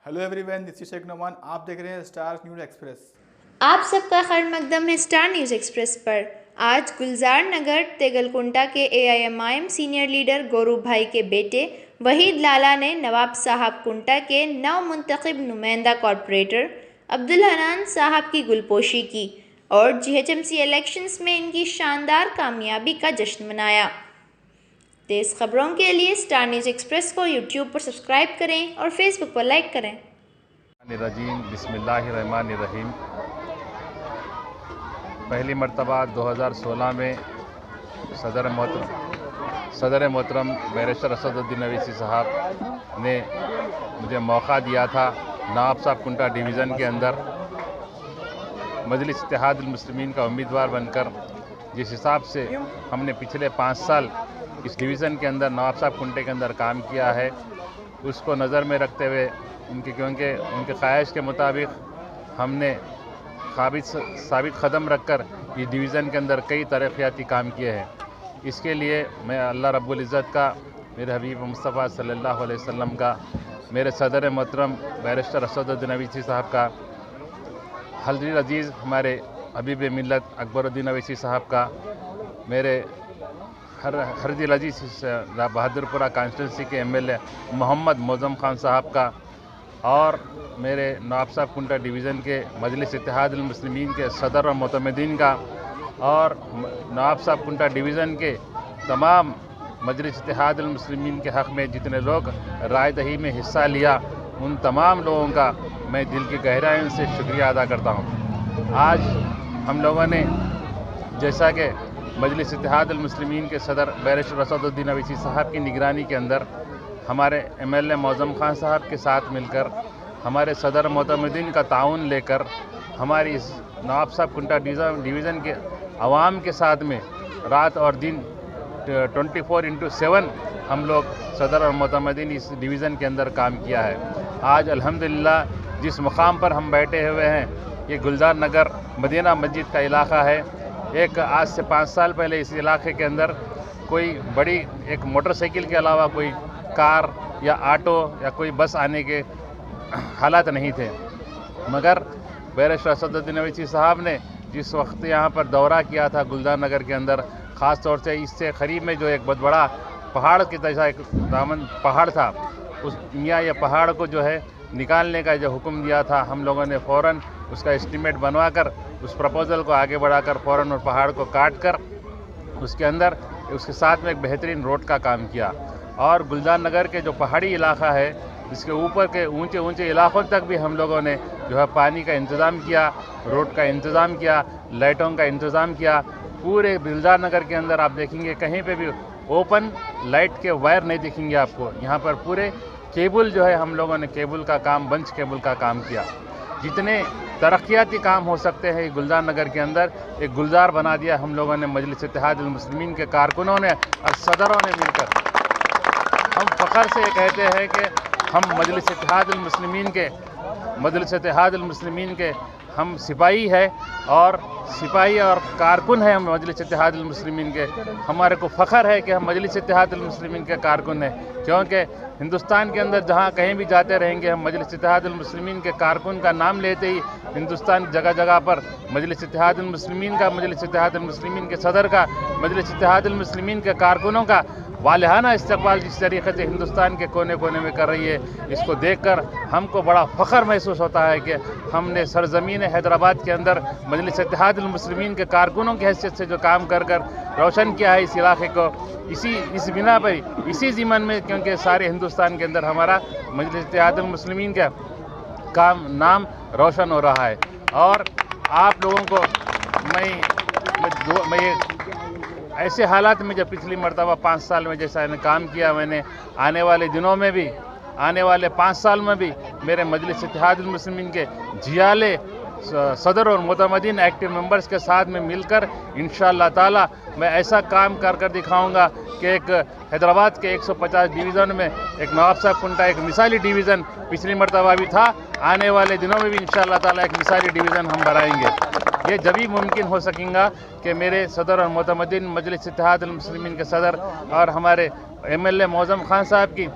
Hello everyone, this is Sheikh Noman. आप देख रहे हैं स्टार न्यूज़ एक्सप्रेस। आप सबका खैर मकदम है स्टार न्यूज़ एक्सप्रेस पर। आज गुलजार नगर तेगलकुंटा के AIMIM सीनियर लीडर गोरू भाई के बेटे वहीद लाला ने नवाब साहब कुंटा के नव मुंतखब नुमाइंदा कॉरपोरेटर अब्दुल हनान साहब की गुलपोशी की और GHMC इलेक्शंस में इनकी शानदार कामयाबी का जश्न मनाया। तेज़ खबरों के लिए स्टार न्यूज़ एक्सप्रेस को YouTube पर सब्सक्राइब करें और Facebook पर लाइक करें। बिस्मिल्लाहिर्रहमानिर्रहीम। पहली मरतबा 2016 में सदर मोहतरम बैरिस्टर असदुद्दीन अवैसी साहब ने मुझे मौका दिया था नवाब साहब कुंटा डिवीज़न के अंदर मजलिस इत्तेहादुल मुस्लिमीन का उम्मीदवार बनकर, जिस हिसाब से हमने पिछले 5 साल इस डिवीज़न के अंदर नवाब साहब कुंटे के अंदर काम किया है, उसको नज़र में रखते हुए क्योंकि उनके ख्वाहिश के मुताबिक हमने साबित कदम रखकर इस डिवीज़न के अंदर कई तरक्याती काम किए हैं। इसके लिए मैं अल्लाह रब्बुल इज़्ज़त का, मेरे हबीब मुस्तफ़ा सल्लल्लाहु अलैहि वसल्लम का, मेरे सदर मोहतरम बैरिस्टर असदुद्दीन अवैसी साहब का, हल्दी अजीज़ हमारे हबीब मिल्लत अकबरुद्दीन अवैसी साहब का, मेरे हरदिल अजीज़ बहादुरपुरा कॉन्स्टिट्यूंसी के MLA मोहम्मद मौज़म खान साहब का, और मेरे नवाब साहब कुंटा डिवीज़न के मजलिस इत्तेहादुल मुस्लिमीन के सदर और मोतमदीन का, और नवाब साहब कुंटा डिवीज़न के तमाम मजलिस इत्तेहादुल मुस्लिमीन के हक़ में जितने लोग राय दही में हिस्सा लिया, उन तमाम लोगों का मैं दिल की गहराइयों से शुक्रिया अदा करता हूँ। आज हम लोगों ने, जैसा कि मजलिस इत्तेहादुल मुस्लिमीन के सदर बैरिस्टर असदुद्दीन अवैसी साहब की निगरानी के अंदर हमारे MLA मौज़म खान साहब के साथ मिलकर, हमारे सदर मोतमदीन का ताउन लेकर, हमारी इस नवाब साहब कुंटा डिवीज़न के अवाम के साथ में रात और दिन 24/7 हम लोग सदर और मोतमदीन इस डिवीज़न के अंदर काम किया है। आज अल्हम्दुलिल्लाह जिस मुकाम पर हम बैठे हुए हैं, ये गुलजार नगर मदीना मस्जिद का इलाका है। एक आज से 5 साल पहले इस इलाके के अंदर कोई बड़ी एक मोटरसाइकिल के अलावा कोई कार या ऑटो या कोई बस आने के हालात नहीं थे, मगर बैरिस्टर असदुद्दीन अवैसी साहब ने जिस वक्त यहाँ पर दौरा किया था गुलजार नगर के अंदर, ख़ास तौर से इससे करीब में जो एक बहुत बड़ा पहाड़ के जैसा एक दामन पहाड़ था, उस या पहाड़ को जो है निकालने का जो हुक्म दिया था, हम लोगों ने फ़ौरन उसका एस्टीमेट बनवाकर उस प्रपोज़ल को आगे बढ़ाकर फ़ौरन और पहाड़ को काट कर उसके अंदर उसके साथ में एक बेहतरीन रोड का काम किया। और गुलजार नगर के जो पहाड़ी इलाका है, इसके ऊपर के ऊंचे ऊंचे इलाकों तक भी हम लोगों ने जो है पानी का इंतज़ाम किया, रोड का इंतज़ाम किया, लाइटों का इंतज़ाम किया। पूरे गुलजार नगर के अंदर आप देखेंगे कहीं पे भी ओपन लाइट के वायर नहीं दिखेंगे आपको। यहाँ पर पूरे केबल जो है हम लोगों ने केबल का काम, बंच केबल का काम किया। जितने तरक्याती काम हो सकते हैं गुलजार नगर के अंदर एक गुलजार बना दिया हम लोगों ने, मजलिस इत्तेहादुल मुस्लिमीन के कारकुनों ने और सदरों ने मिलकर। हम फ़ख्र से ये कहते हैं कि हम मजलिस इत्तेहादुल मुस्लिमीन के हम सिपाही है, और सिपाही और कारकुन हैं हम मजलिस इत्तेहादुल मुस्लिमीन के। हमारे को फ़ख्र है कि हम मजलिस इत्तेहादुल मुस्लिमीन के कारकुन हैं, क्योंकि हिंदुस्तान के अंदर जहाँ कहीं भी जाते रहेंगे हम मजलिस इत्तेहादुल मुस्लिमीन के कारकुन का नाम लेते ही हिंदुस्तान जगह जगह पर मजलिस इत्तेहादुल मुस्लिमीन का, मजलिस इत्तेहादुल मुस्लिमीन के सदर का, मजलिस इत्तेहादुल मुस्लिमीन के कारकुनों का वालिहाना इस्तकबाल जिस तरीके से हिंदुस्तान के कोने कोने में कर रही है, इसको देखकर हमको बड़ा फ़ख्र महसूस होता है कि हमने सरज़मीन हैदराबाद के अंदर मजलिस इत्तेहादुल मुस्लिमीन के कारकुनों की हैसियत से जो काम कर कर रोशन किया है इस इलाके को, इस बिना पर, इसी ज़िमन में, क्योंकि सारे हिंदुस्तान के अंदर हमारा मजलिस इत्तेहादुल मुस्लिमीन का काम नाम रोशन हो रहा है। और आप लोगों को मैं ऐसे हालात में जब पिछली मरतबा 5 साल में जैसा मैंने काम किया, मैंने आने वाले दिनों में भी, आने वाले 5 साल में भी मेरे मजलिस इत्तेहादुल मुस्लिमीन के जियाले सदर और मोतमदीन एक्टिव मेंबर्स के साथ में मिलकर इंशाअल्लाह ताला मैं ऐसा काम कर दिखाऊंगा कि एक हैदराबाद के 150 डिवीज़न में एक नवाब साहब कुंटा एक मिसाली डिवीज़न पिछली मरतबा भी था, आने वाले दिनों में भी इंशाअल्लाह ताला एक मिसाली डिवीज़न हम बनाएंगे। ये जब ही मुमकिन हो सकेगा कि मेरे सदर और मोतमदीन मजलिस इत्तेहादुल मुस्लिमीन के सदर और हमारे MLA मौज़म खान साहब की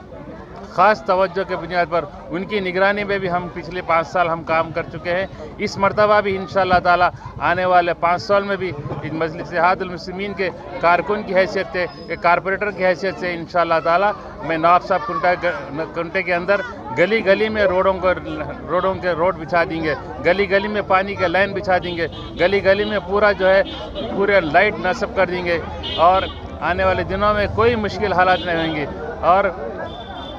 ख़ास तवज्जो के बुनियाद पर उनकी निगरानी में भी हम पिछले 5 साल हम काम कर चुके हैं। इस मरतबा भी इंशाअल्लाह ताला आने वाले 5 साल में भी मजलिस इत्तेहादुल मुस्लिमीन के कारकुन की हैसियत से, एक कारपोरेटर की हैसियत से इंशाअल्लाह ताला मैं नवाब साहब कुंटे के अंदर गली गली में रोड बिछा देंगे, गली गली में पानी के लाइन बिछा देंगे, गली गली में पूरा जो है पूरे लाइट नस्ब कर देंगे और आने वाले दिनों में कोई मुश्किल हालात नहीं होंगे। और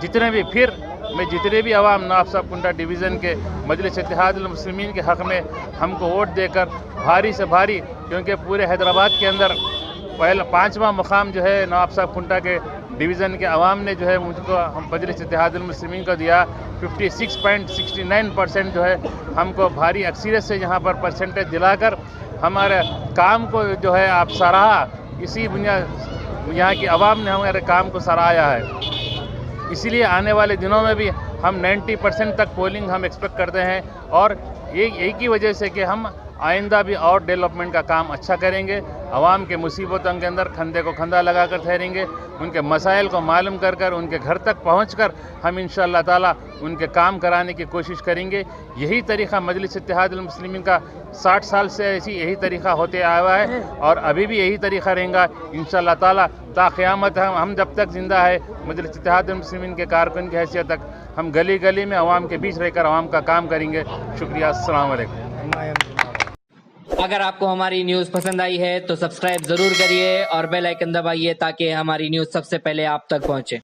जितने भी अवाम नवाब साहब कुंटा डिवीज़न के मजलिस इत्तेहादुल मुस्लिमीन के हक़ में हमको वोट देकर भारी से भारी, क्योंकि पूरे हैदराबाद के अंदर पहला 5वां मुकाम जो है नवाब साहब कुंटा के डिवीज़न के अवाम ने जो है मुझको हम मजलिस इत्तेहादुल मुस्लिमीन को दिया। 56.69% जो है हमको भारी अक्सरियत से यहाँ पर परसेंटेज दिलाकर हमारे काम को जो है आप सराहा, इसी बुनियाद यहाँ की आवाम ने हमारे काम को सराहाया है। इसीलिए आने वाले दिनों में भी हम 90% तक पोलिंग हम एक्सपेक्ट करते हैं और एक ही वजह से कि हम आइंदा भी और डेवलपमेंट का काम अच्छा करेंगे, आवाम के मुसीबतों के अंदर कंधे को कंधा लगा कर ठहरेंगे, उनके मसाइल को मालूम कर कर उनके घर तक पहुंचकर हम इंशाअल्लाह ताला उनके काम कराने की कोशिश करेंगे। यही तरीक़ा मजलिस इत्तेहादुल मुस्लिमीन का 60 साल से यही तरीक़ा होते आया हुआ है और अभी भी यही तरीक़ा रहेगा इंशाअल्लाह ताला ता क़यामत। हम जब तक ज़िंदा है मजलिस इत्तेहादुल मुस्लिमीन के कारकुन की हैसियत तक हम गली गली में आवाम के बीच रहकर आवाम का काम करेंगे। शुक्रिया, अस्सलाम वालेकुम। अगर आपको हमारी न्यूज़ पसंद आई है तो सब्सक्राइब ज़रूर करिए और बेल आइकन दबाइए ताकि हमारी न्यूज़ सबसे पहले आप तक पहुंचे।